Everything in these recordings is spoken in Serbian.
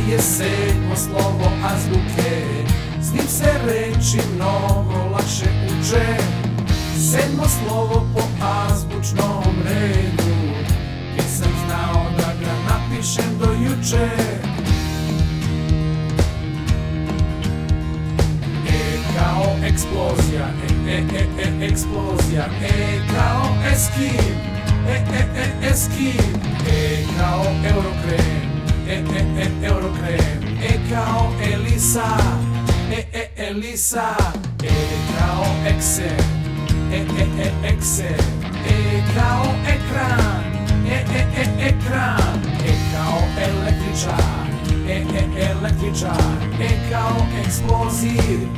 je sedmo slovo azbuke, s njim se reči mnogo lakše uče. Sedmo slovo po azbučnom redu, nisam znao da ga napišem do juče. E kao eksplozija, eksplozija. E kao eskim, eskim. E kao eurokrem, eurokrem. E kao Elisa, Elisa. E kao eksem, eksem. E kao ekran, ekran. E kao električar, električar. E kao eksploziv,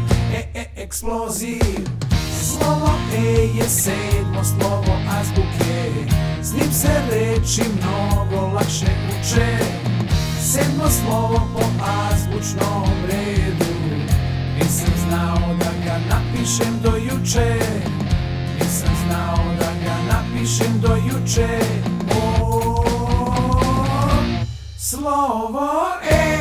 eksploziv. Slovo E je sedmo slovo azbuke, s njim se reči mnogo lakše uče. Sedmo slovo po azbučnom redu, nisam znao da ga napišem do juče. Nisam znao da ga napišem do juče. Slovo E.